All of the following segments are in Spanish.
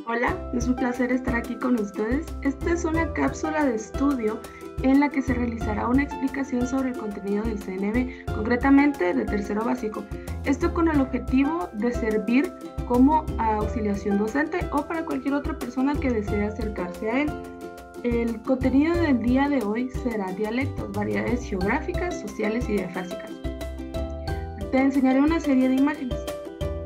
Hola, es un placer estar aquí con ustedes. Esta es una cápsula de estudio en la que se realizará una explicación sobre el contenido del CNB, concretamente de tercero básico. Esto con el objetivo de servir como auxiliación docente o para cualquier otra persona que desee acercarse a él. El contenido del día de hoy será dialectos, variedades geográficas, sociales y diafásicas. Te enseñaré una serie de imágenes.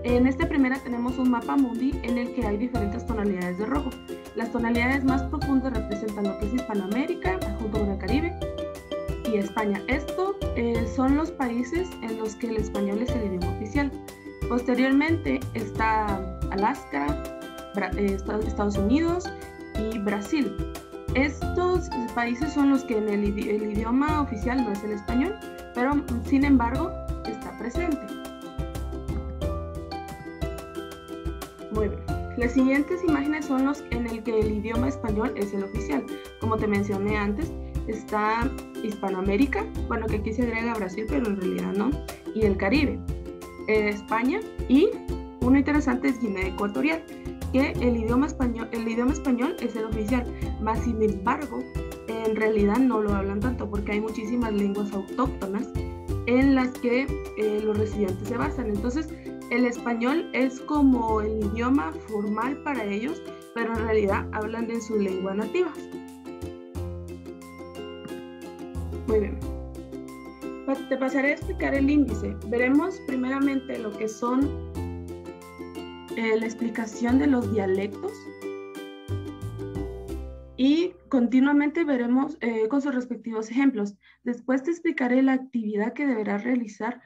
En esta primera tenemos un mapa mundi en el que hay diferentes tonalidades de rojo. Las tonalidades más profundas representan lo que es Hispanoamérica, junto con el Caribe y España. Estos son los países en los que el español es el idioma oficial. Posteriormente está Alaska, Estados Unidos y Brasil. Estos países son los que en el idioma oficial no es el español, pero sin embargo está presente. Muy bien. Las siguientes imágenes son los en el que el idioma español es el oficial. Como te mencioné antes, está Hispanoamérica, bueno, que aquí se agrega Brasil, pero en realidad no, y el Caribe, España, y uno interesante es Guinea Ecuatorial, que el idioma español es el oficial, más sin embargo, en realidad no lo hablan tanto porque hay muchísimas lenguas autóctonas en las que los residentes se basan. Entonces, el español es como el idioma formal para ellos, pero en realidad hablan en su lengua nativa. Muy bien. Te pasaré a explicar el índice. Veremos primeramente lo que son la explicación de los dialectos y continuamente veremos con sus respectivos ejemplos. Después te explicaré la actividad que deberás realizar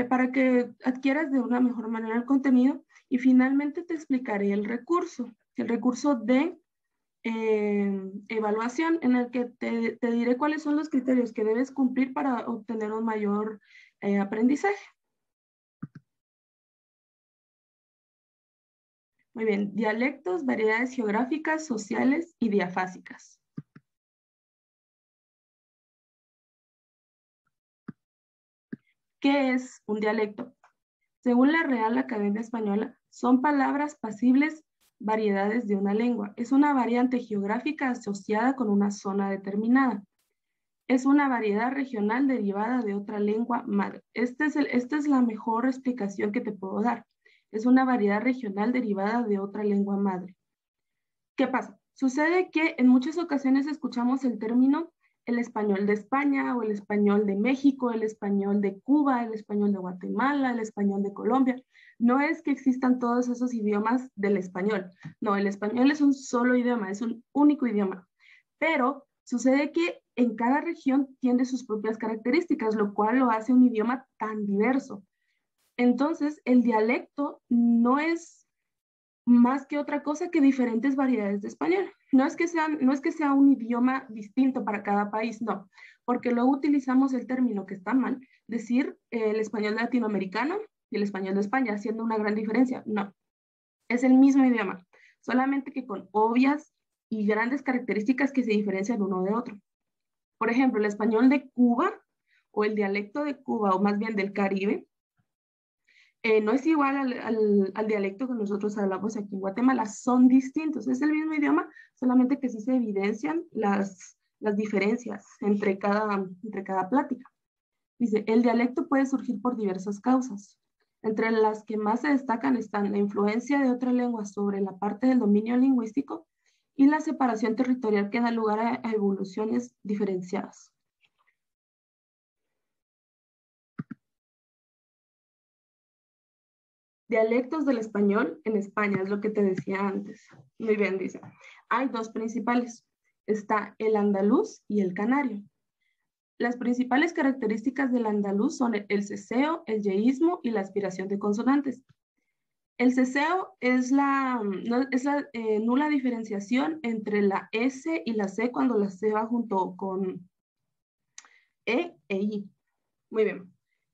para que adquieras de una mejor manera el contenido y finalmente te explicaré el recurso de evaluación en el que te diré cuáles son los criterios que debes cumplir para obtener un mayor aprendizaje. Muy bien, dialectos, variedades geográficas, sociales y diafásicas. ¿Qué es un dialecto? Según la Real Academia Española, son palabras pasibles variedades de una lengua. Es una variante geográfica asociada con una zona determinada. Es una variedad regional derivada de otra lengua madre. Esta es la mejor explicación que te puedo dar. Es una variedad regional derivada de otra lengua madre. ¿Qué pasa? Sucede que en muchas ocasiones escuchamos el término el español de España o el español de México, el español de Cuba, el español de Guatemala, el español de Colombia. No es que existan todos esos idiomas del español. No, el español es un solo idioma, es un único idioma. Pero sucede que en cada región tiene sus propias características, lo cual lo hace un idioma tan diverso. Entonces, el dialecto no es más que otra cosa que diferentes variedades de español. No es que sea un idioma distinto para cada país, no, porque luego utilizamos el término que está mal, decir el español latinoamericano y el español de España, haciendo una gran diferencia. No, es el mismo idioma, solamente que con obvias y grandes características que se diferencian uno de otro. Por ejemplo, el español de Cuba o el dialecto de Cuba, o más bien del Caribe, no es igual al dialecto que nosotros hablamos aquí en Guatemala, son distintos, es el mismo idioma, solamente que sí se evidencian las diferencias entre cada plática. Dice, el dialecto puede surgir por diversas causas, entre las que más se destacan están la influencia de otra lengua sobre la parte del dominio lingüístico y la separación territorial que da lugar a evoluciones diferenciadas. Dialectos del español en España, es lo que te decía antes. Muy bien, dice. Hay dos principales. Está el andaluz y el canario. Las principales características del andaluz son el ceseo, el yeísmo y la aspiración de consonantes. El ceseo es la nula diferenciación entre la S y la C cuando la C va junto con E e I. Muy bien.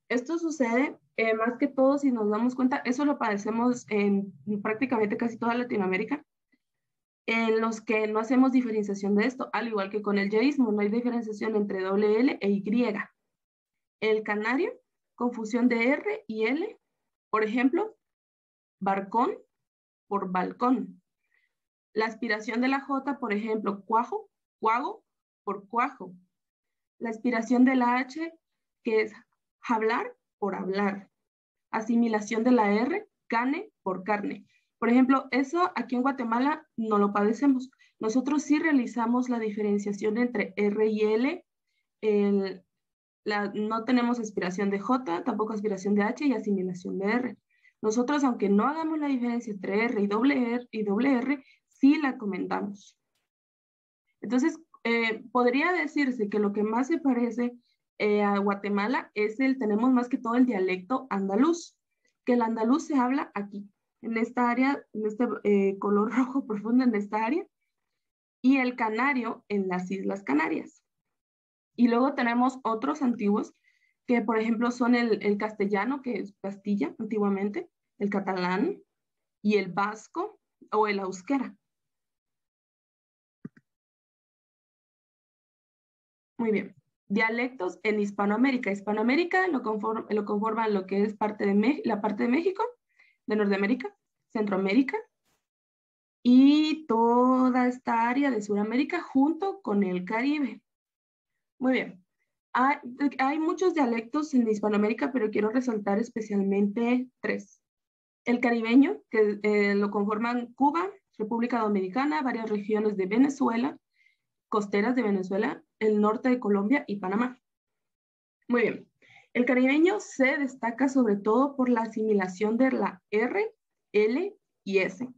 Esto sucede más que todo, si nos damos cuenta, eso lo padecemos en prácticamente casi toda Latinoamérica, en los que no hacemos diferenciación de esto, al igual que con el yeísmo, no hay diferenciación entre doble L e Y. El canario, confusión de R y L, por ejemplo, barcón por balcón. La aspiración de la J, por ejemplo, cuajo, cuago, por cuajo. La aspiración de la H, que es hablar por hablar. Asimilación de la R, cane por carne. Por ejemplo, eso aquí en Guatemala no lo padecemos. Nosotros sí realizamos la diferenciación entre R y L. No tenemos aspiración de J, tampoco aspiración de H y asimilación de R. Nosotros, aunque no hagamos la diferencia entre doble R, sí la comentamos. Entonces, podría decirse que lo que más se parece a Guatemala tenemos más que todo el dialecto andaluz, que el andaluz se habla aquí, en esta área, en este color rojo profundo en esta área, y el canario en las Islas Canarias. Y luego tenemos otros antiguos, que por ejemplo son el castellano, que es Castilla antiguamente, el catalán y el vasco o el euskera. Muy bien. Dialectos en Hispanoamérica. Hispanoamérica lo conforman lo que es la parte de México, de Norteamérica, Centroamérica y toda esta área de Sudamérica junto con el Caribe. Muy bien. Hay muchos dialectos en Hispanoamérica, pero quiero resaltar especialmente 3. El caribeño, que lo conforman Cuba, República Dominicana, varias regiones de Venezuela, costeras de Venezuela, el norte de Colombia y Panamá. Muy bien. El caribeño se destaca sobre todo por la asimilación de la R, L y S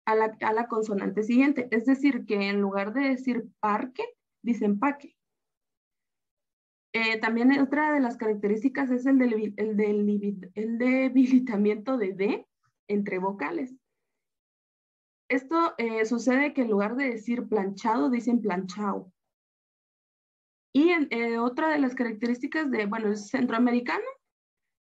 a la consonante siguiente. Es decir, que en lugar de decir parque, dicen paque. También otra de las características es el debilitamiento de D entre vocales. Esto sucede que en lugar de decir planchado, dicen planchao. Y otra de las características es centroamericano,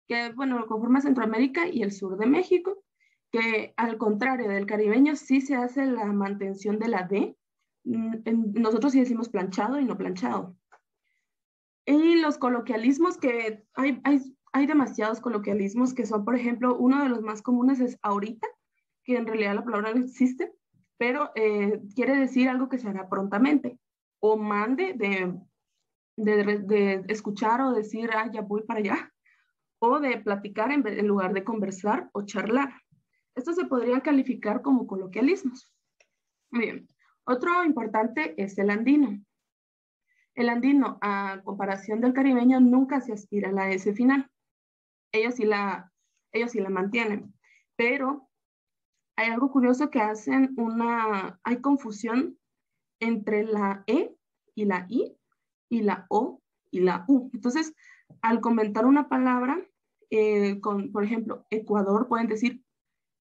que lo conforma Centroamérica y el sur de México, que al contrario del caribeño sí se hace la mantención de la D. Nosotros sí decimos planchado y no planchado. Y los coloquialismos, que hay demasiados coloquialismos que son, por ejemplo, uno de los más comunes es ahorita, que en realidad la palabra no existe, pero quiere decir algo que se hará prontamente. O mande de escuchar o decir, ya voy para allá. O de platicar en lugar de conversar o charlar. Esto se podría calificar como coloquialismos. Muy bien. Otro importante es el andino. El andino, a comparación del caribeño, nunca se aspira a la S final. Ellos sí la mantienen. Pero hay algo curioso que hay confusión entre la E y la I, y la O y la U. Entonces, al comentar una palabra, por ejemplo, Ecuador, pueden decir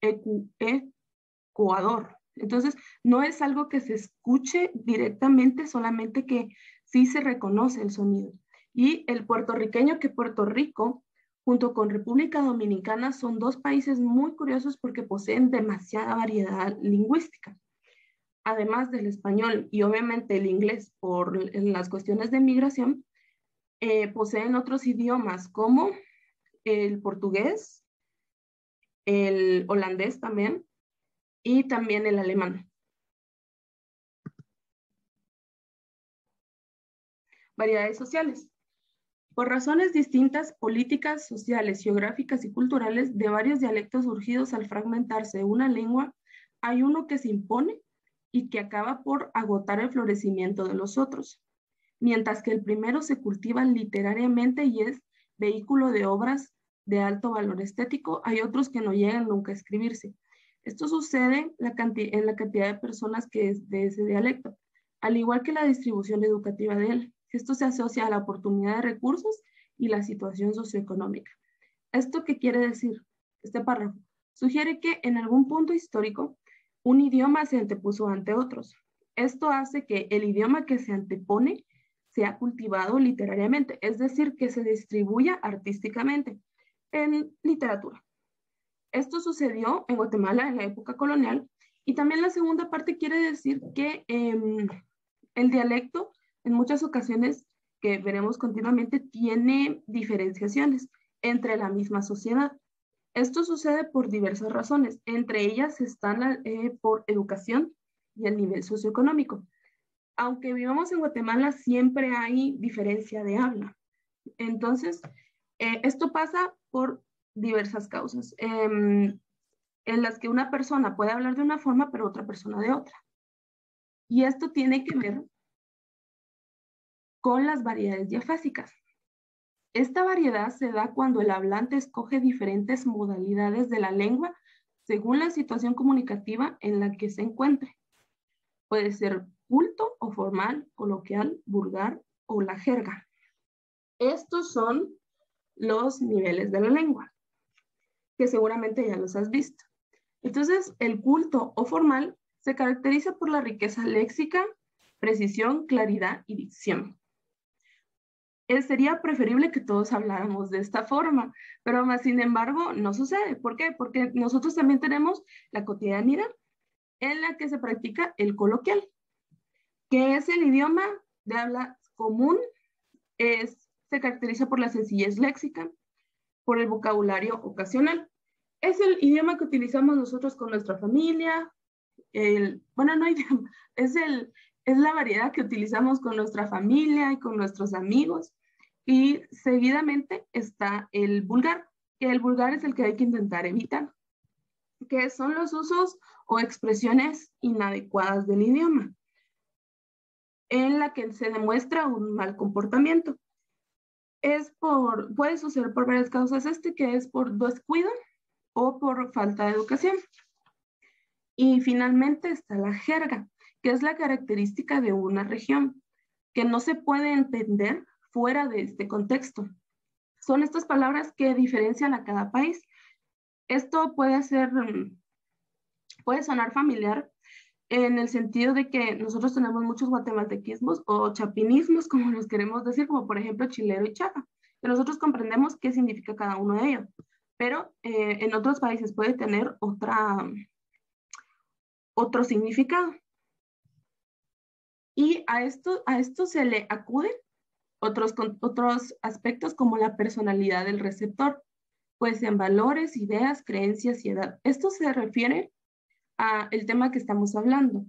Ecuador. Entonces, no es algo que se escuche directamente, solamente que sí se reconoce el sonido. Y el puertorriqueño, que Puerto Rico, junto con República Dominicana, son dos países muy curiosos porque poseen demasiada variedad lingüística. Además del español y obviamente el inglés por las cuestiones de migración, poseen otros idiomas como el portugués, el holandés también, y también el alemán. Variedades sociales. Por razones distintas, políticas, sociales, geográficas y culturales, de varios dialectos surgidos al fragmentarse una lengua, hay uno que se impone y que acaba por agotar el florecimiento de los otros, mientras que el primero se cultiva literariamente y es vehículo de obras de alto valor estético, hay otros que no llegan nunca a escribirse. Esto sucede en la cantidad de personas que es de ese dialecto, al igual que la distribución educativa de él. Esto se asocia a la oportunidad de recursos y la situación socioeconómica. ¿Esto qué quiere decir? Este párrafo sugiere que en algún punto histórico un idioma se antepuso ante otros. Esto hace que el idioma que se antepone sea cultivado literariamente, es decir, que se distribuya artísticamente en literatura. Esto sucedió en Guatemala en la época colonial y también la segunda parte quiere decir que el dialecto en muchas ocasiones que veremos continuamente tiene diferenciaciones entre la misma sociedad. Esto sucede por diversas razones, entre ellas están por educación, y el nivel socioeconómico. Aunque vivamos en Guatemala, siempre hay diferencia de habla. Entonces, esto pasa por diversas causas, en las que una persona puede hablar de una forma, pero otra persona de otra. Y esto tiene que ver con las variedades diafásicas. Esta variedad se da cuando el hablante escoge diferentes modalidades de la lengua según la situación comunicativa en la que se encuentre. Puede ser culto o formal, coloquial, vulgar o la jerga. Estos son los niveles de la lengua, que seguramente ya los has visto. Entonces, el culto o formal se caracteriza por la riqueza léxica, precisión, claridad y dicción. Sería preferible que todos habláramos de esta forma, pero más sin embargo no sucede. ¿Por qué? Porque nosotros también tenemos la cotidianidad en la que se practica el coloquial, que es el idioma de habla común, se caracteriza por la sencillez léxica, por el vocabulario ocasional. Es el idioma que utilizamos nosotros con nuestra familia, bueno, no idioma, es la variedad que utilizamos con nuestra familia y con nuestros amigos. Y seguidamente está el vulgar, que el vulgar es el que hay que intentar evitar, que son los usos o expresiones inadecuadas del idioma, en la que se demuestra un mal comportamiento. Puede suceder por varias causas, que es por descuido o por falta de educación. Y finalmente está la jerga, que es la característica de una región, que no se puede entender fuera de este contexto. Son estas palabras que diferencian a cada país. Esto puede sonar familiar en el sentido de que nosotros tenemos muchos guatemaltequismos o chapinismos, como los queremos decir, como por ejemplo chilero y chaca, que nosotros comprendemos qué significa cada uno de ellos, pero en otros países puede tener otro significado. Y a esto se le acuden otros aspectos como la personalidad del receptor, pues en valores, ideas, creencias y edad. Esto se refiere al tema que estamos hablando.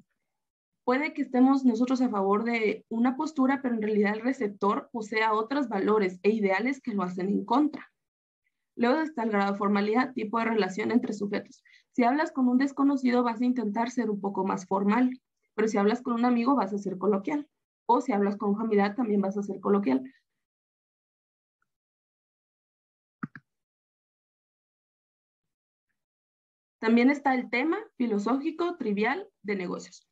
Puede que estemos nosotros a favor de una postura, pero en realidad el receptor posea otros valores e ideales que lo hacen en contra. Luego está el grado de formalidad, tipo de relación entre sujetos. Si hablas con un desconocido vas a intentar ser un poco más formal, pero si hablas con un amigo vas a ser coloquial. O si hablas con un familiar también vas a ser coloquial. También está el tema filosófico trivial de negocios.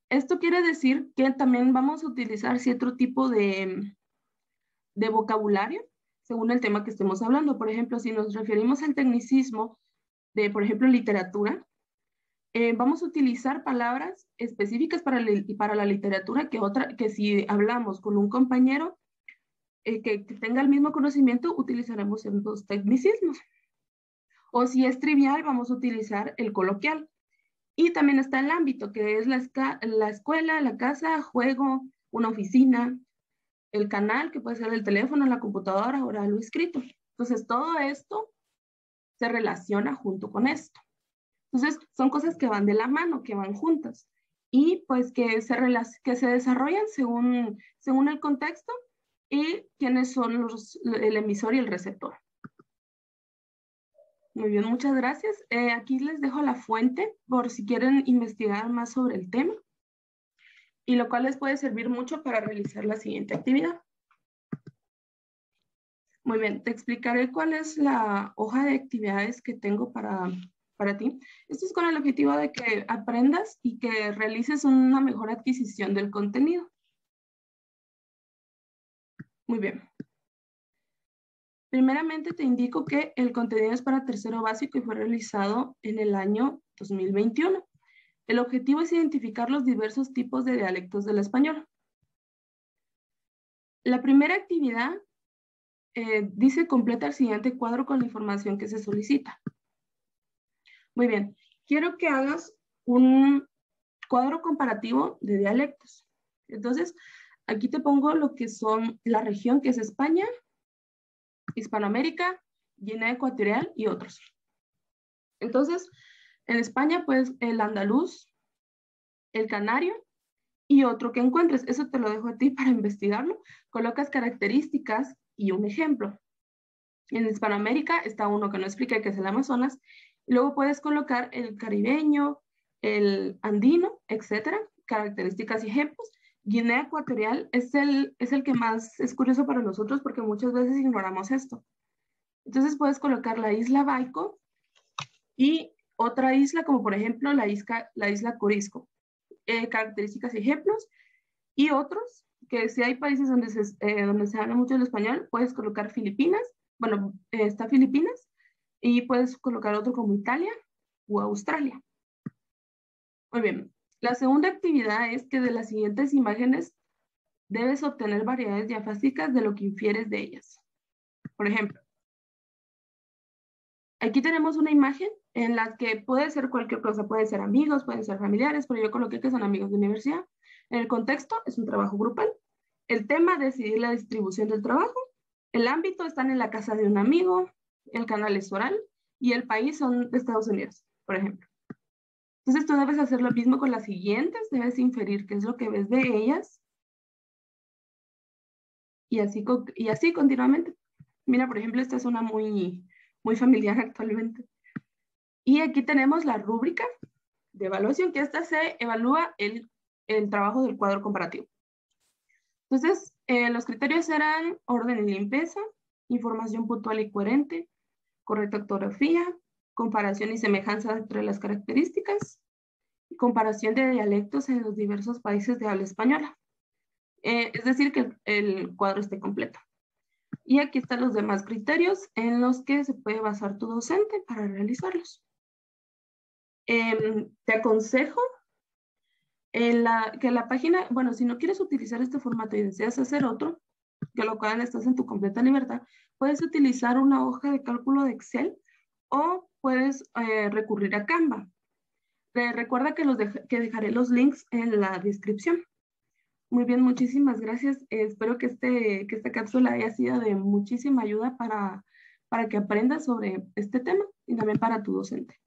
Esto quiere decir que también vamos a utilizar cierto tipo de vocabulario según el tema que estemos hablando. Por ejemplo, si nos referimos al tecnicismo de, por ejemplo, literatura, vamos a utilizar palabras específicas para la literatura que si hablamos con un compañero que tenga el mismo conocimiento, utilizaremos los tecnicismos. O si es trivial, vamos a utilizar el coloquial. Y también está el ámbito, que es la escuela, la casa, juego, una oficina, el canal, que puede ser el teléfono, la computadora, oral o escrito. Entonces, todo esto se relaciona junto con esto. Entonces, son cosas que van de la mano, que van juntas. Y pues que se desarrollan según el contexto y quiénes son el emisor y el receptor. Muy bien, muchas gracias. Aquí les dejo la fuente por si quieren investigar más sobre el tema, y lo cual les puede servir mucho para realizar la siguiente actividad. Muy bien, te explicaré cuál es la hoja de actividades que tengo para ti. Esto es con el objetivo de que aprendas y que realices una mejor adquisición del contenido. Muy bien. Primeramente te indico que el contenido es para tercero básico y fue realizado en el año 2021. El objetivo es identificar los diversos tipos de dialectos del español. La primera actividad dice completa el siguiente cuadro con la información que se solicita. Muy bien, quiero que hagas un cuadro comparativo de dialectos. Entonces, aquí te pongo lo que son la región, que es España, Hispanoamérica, Guinea Ecuatorial y otros. Entonces, en España, pues el andaluz, el canario y otro que encuentres. Eso te lo dejo a ti para investigarlo. Colocas características y un ejemplo. En Hispanoamérica está uno que no explica que es el Amazonas. Luego puedes colocar el caribeño, el andino, etcétera, características y ejemplos. Guinea Ecuatorial es el que más es curioso para nosotros porque muchas veces ignoramos esto. Entonces puedes colocar la isla Baico y otra isla, como por ejemplo la isla Corisco. Características y ejemplos. Y otros, que si hay países donde se habla mucho el español, puedes colocar Filipinas. Bueno, está Filipinas. Y puedes colocar otro como Italia o Australia. Muy bien. La segunda actividad es que de las siguientes imágenes debes obtener variedades diafásicas de lo que infieres de ellas. Por ejemplo, aquí tenemos una imagen en la que puede ser cualquier cosa, pueden ser amigos, pueden ser familiares, pero yo coloqué que son amigos de universidad. En el contexto es un trabajo grupal. El tema, decidir la distribución del trabajo. El ámbito, están en la casa de un amigo. El canal es oral. Y el país son de Estados Unidos, por ejemplo. Entonces tú debes hacer lo mismo con las siguientes, debes inferir qué es lo que ves de ellas. Y así continuamente. Mira, por ejemplo, esta es una muy familiar actualmente. Y aquí tenemos la rúbrica de evaluación, que esta se evalúa el trabajo del cuadro comparativo. Entonces, los criterios eran orden y limpieza, información puntual y coherente, correcta ortografía, comparación y semejanza entre las características, y comparación de dialectos en los diversos países de habla española. Es decir, que el cuadro esté completo. Y aquí están los demás criterios en los que se puede basar tu docente para realizarlos. Te aconsejo que la página, bueno, si no quieres utilizar este formato y deseas hacer otro, que lo cual estás en tu completa libertad, puedes utilizar una hoja de cálculo de Excel o puedes recurrir a Canva. Recuerda que dejaré los links en la descripción. Muy bien, muchísimas gracias. Espero que esta cápsula haya sido de muchísima ayuda para que aprendas sobre este tema y también para tu docente.